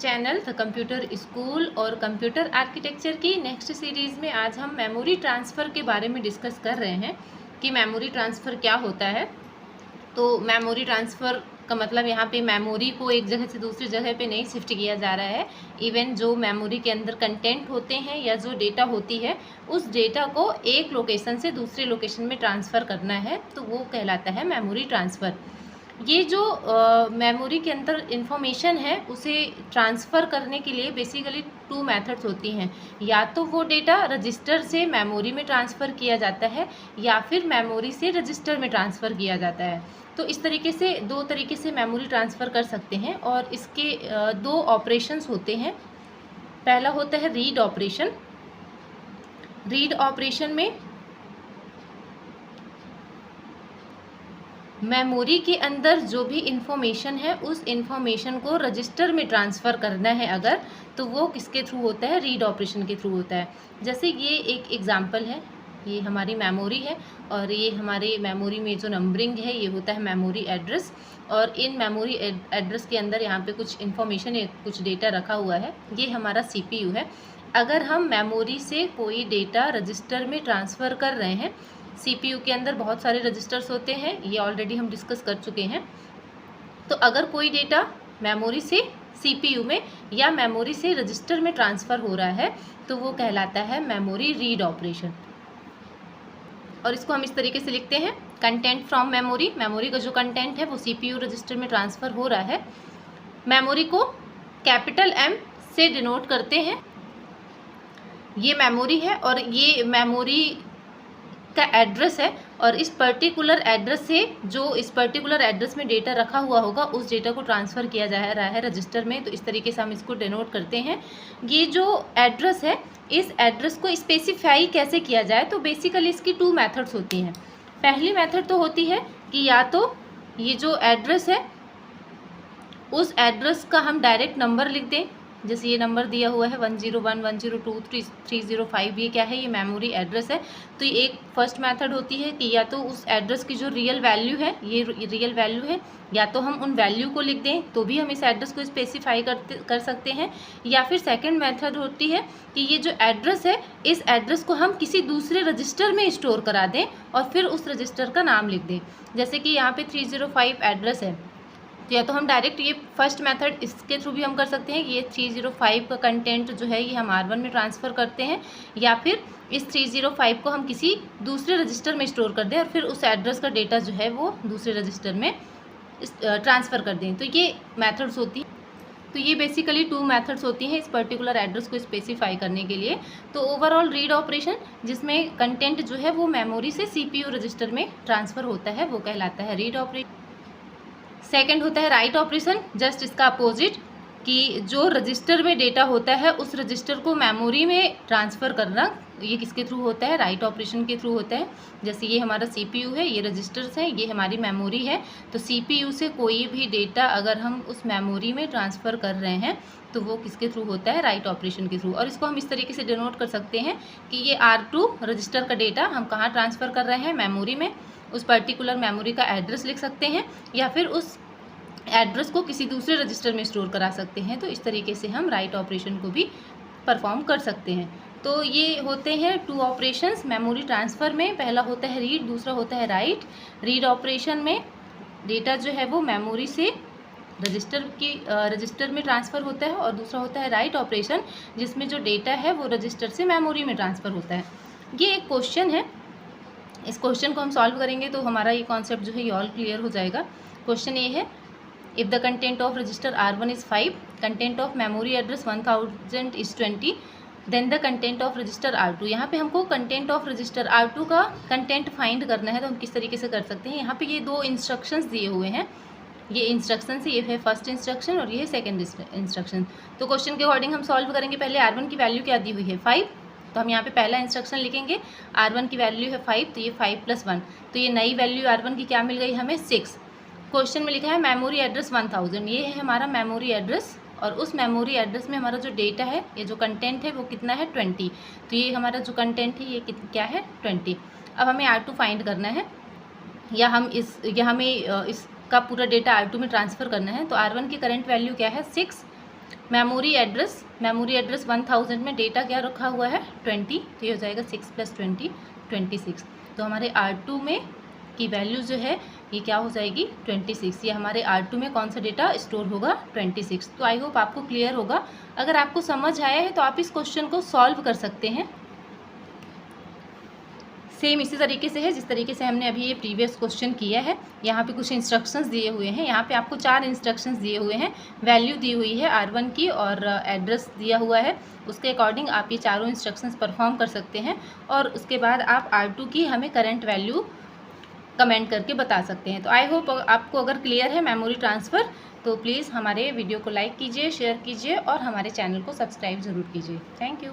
Channel the computer school और computer architecture की next series में आज हम मेमोरी ट्रांसफ़र के बारे में डिस्कस कर रहे हैं कि मेमोरी ट्रांसफ़र क्या होता है। तो मेमोरी ट्रांसफ़र का मतलब यहाँ पे मेमोरी को एक जगह से दूसरी जगह पे नहीं शिफ्ट किया जा रहा है। इवन जो मेमोरी के अंदर कंटेंट होते हैं या जो डेटा होती है उस डेटा को एक लोकेशन से दूसरे लोकेशन में ट्रांसफ़र करना है, तो वो कहलाता है मेमोरी ट्रांसफ़र। ये जो मेमोरी के अंदर इंफॉर्मेशन है उसे ट्रांसफ़र करने के लिए बेसिकली टू मेथड्स होती हैं। या तो वो डेटा रजिस्टर से मेमोरी में ट्रांसफ़र किया जाता है या फिर मेमोरी से रजिस्टर में ट्रांसफ़र किया जाता है। तो इस तरीके से दो तरीके से मेमोरी ट्रांसफ़र कर सकते हैं और इसके दो ऑपरेशंस होते हैं। पहला होता है रीड ऑपरेशन। रीड ऑपरेशन में मेमोरी के अंदर जो भी इंफॉर्मेशन है उस इंफॉर्मेशन को रजिस्टर में ट्रांसफ़र करना है अगर, तो वो किसके थ्रू होता है? रीड ऑपरेशन के थ्रू होता है। जैसे ये एक एग्जांपल है, ये हमारी मेमोरी है और ये हमारे मेमोरी में जो नंबरिंग है ये होता है मेमोरी एड्रेस। और इन मेमोरी एड्रेस के अंदर यहाँ पे कुछ इंफॉर्मेशन है, कुछ डेटा रखा हुआ है। ये हमारा सीपीयू है। अगर हम मेमोरी से कोई डेटा रजिस्टर में ट्रांसफ़र कर रहे हैं, सीपीयू के अंदर बहुत सारे रजिस्टर्स होते हैं, ये ऑलरेडी हम डिस्कस कर चुके हैं। तो अगर कोई डेटा मेमोरी से सीपीयू में या मेमोरी से रजिस्टर में ट्रांसफ़र हो रहा है तो वो कहलाता है मेमोरी रीड ऑपरेशन। और इसको हम इस तरीके से लिखते हैं, कंटेंट फ्रॉम मेमोरी। मेमोरी का जो कंटेंट है वो सीपीयू रजिस्टर में ट्रांसफ़र हो रहा है। मेमोरी को कैपिटल एम से डिनोट करते हैं। ये मेमोरी है और ये मेमोरी का एड्रेस है और इस पर्टिकुलर एड्रेस से जो इस पर्टिकुलर एड्रेस में डेटा रखा हुआ होगा उस डेटा को ट्रांसफ़र किया जा रहा है रजिस्टर में। तो इस तरीके से हम इसको डिनोट करते हैं। ये जो एड्रेस है इस एड्रेस को स्पेसिफाई कैसे किया जाए, तो बेसिकली इसकी टू मेथड्स होती हैं। पहली मेथड तो होती है कि या तो ये जो एड्रेस है उस एड्रेस का हम डायरेक्ट नंबर लिख दें, जैसे ये नंबर दिया हुआ है 101 102 305, ये क्या है? ये मेमोरी एड्रेस है। तो ये एक फर्स्ट मेथड होती है कि या तो उस एड्रेस की जो रियल वैल्यू है, ये रियल वैल्यू है, या तो हम उन वैल्यू को लिख दें तो भी हम इस एड्रेस को स्पेसिफाई कर सकते हैं। या फिर सेकंड मेथड होती है कि ये जो एड्रेस है इस एड्रेस को हम किसी दूसरे रजिस्टर में स्टोर करा दें और फिर उस रजिस्टर का नाम लिख दें। जैसे कि यहाँ पे 305 एड्रेस है, तो या तो हम डायरेक्ट ये फर्स्ट मेथड इसके थ्रू भी हम कर सकते हैं, ये 305 का कंटेंट जो है ये हम R1 में ट्रांसफ़र करते हैं, या फिर इस 305 को हम किसी दूसरे रजिस्टर में स्टोर कर दें और फिर उस एड्रेस का डेटा जो है वो दूसरे रजिस्टर में ट्रांसफ़र कर दें। तो ये मेथड्स होती हैं। तो ये बेसिकली टू मेथड्स होती हैं इस पर्टिकुलर एड्रेस को स्पेसिफाई करने के लिए। तो ओवरऑल रीड ऑपरेशन जिसमें कंटेंट जो है वो मेमोरी से CPU रजिस्टर में ट्रांसफ़र होता है वो कहलाता है रीड ऑपरेशन। सेकंड होता है राइट ऑपरेशन, जस्ट इसका अपोजिट, कि जो रजिस्टर में डेटा होता है उस रजिस्टर को मेमोरी में ट्रांसफ़र करना, ये किसके थ्रू होता है? राइट ऑपरेशन के थ्रू होता है। जैसे ये हमारा सीपीयू है, ये रजिस्टर्स हैं, ये हमारी मेमोरी है। तो सीपीयू से कोई भी डेटा अगर हम उस मेमोरी में ट्रांसफ़र कर रहे हैं तो वो किसके थ्रू होता है? राइट ऑपरेशन के थ्रू। और इसको हम इस तरीके से डिनोट कर सकते हैं कि ये R2 रजिस्टर का डेटा हम कहाँ ट्रांसफ़र कर रहे हैं? मेमोरी में। उस पर्टिकुलर मेमोरी का एड्रेस लिख सकते हैं या फिर उस एड्रेस को किसी दूसरे रजिस्टर में स्टोर करा सकते हैं। तो इस तरीके से हम राइट ऑपरेशन को भी परफॉर्म कर सकते हैं। तो ये होते हैं टू ऑपरेशंस मेमोरी ट्रांसफ़र में। पहला होता है रीड, दूसरा होता है राइट। रीड ऑपरेशन में डेटा जो है वो मेमोरी से रजिस्टर में ट्रांसफ़र होता है और दूसरा होता है राइट ऑपरेशन जिसमें जो डेटा है वो रजिस्टर से मेमोरी में ट्रांसफ़र होता है। ये एक क्वेश्चन है, इस क्वेश्चन को हम सॉल्व करेंगे तो हमारा ये कॉन्सेप्ट जो है ये ऑल क्लियर हो जाएगा। क्वेश्चन ये है, if the content of register R1 is 5, content of memory address 1000 is 20, then the content of register R2। यहाँ पे हमको content of register R2 का content find करना है। तो हम किस तरीके से कर सकते हैं? यहाँ पे ये दो इंस्ट्रक्शंस दिए हुए हैं, ये इंस्ट्रक्शन ये है फर्स्ट इंस्ट्रक्शन और ये है सेकेंड इंस्ट्रक्शन। तो क्वेश्चन के अकॉर्डिंग हम सॉल्व करेंगे। पहले R1 की वैल्यू क्या दी हुई है? 5। तो हम यहाँ पे पहला इंस्ट्रक्शन लिखेंगे, R1 की वैल्यू है 5, तो ये 5 + 1, तो ये नई वैल्यू R1 की क्या मिल गई हमें? 6। क्वेश्चन में लिखा है मेमोरी एड्रेस 1000, ये है हमारा मेमोरी एड्रेस और उस मेमोरी एड्रेस में हमारा जो डेटा है, ये जो कंटेंट है वो कितना है? 20। तो ये हमारा जो कंटेंट है ये क्या है? 20। अब हमें R2 फाइंड करना है या हमें इसका पूरा डेटा R2 में ट्रांसफ़र करना है। तो R1 की करंट वैल्यू क्या है? 6 मेमोरी एड्रेस 1000 में डेटा क्या रखा हुआ है 20, तो ये हो जाएगा 6 + 20 26। तो हमारे R2 में की वैल्यू जो है ये क्या हो जाएगी 26। ये हमारे R2 में कौन सा डेटा स्टोर होगा 26। तो आई होप आपको क्लियर होगा। अगर आपको समझ आया है तो आप इस क्वेश्चन को सॉल्व कर सकते हैं। सेम इसी तरीके से है जिस तरीके से हमने अभी ये प्रीवियस क्वेश्चन किया है। यहाँ पे कुछ इंस्ट्रक्शंस दिए हुए हैं। यहाँ पे आपको 4 इंस्ट्रक्शंस दिए हुए हैं। वैल्यू दी हुई है R1 की और एड्रेस दिया हुआ है। उसके अकॉर्डिंग आप ये चारों इंस्ट्रक्शंस परफॉर्म कर सकते हैं और उसके बाद आप R2 की हमें करंट वैल्यू कमेंट करके बता सकते हैं। तो आई होप आपको अगर क्लियर है मेमोरी ट्रांसफ़र, तो प्लीज़ हमारे वीडियो को लाइक कीजिए, शेयर कीजिए और हमारे चैनल को सब्सक्राइब ज़रूर कीजिए। Thank you.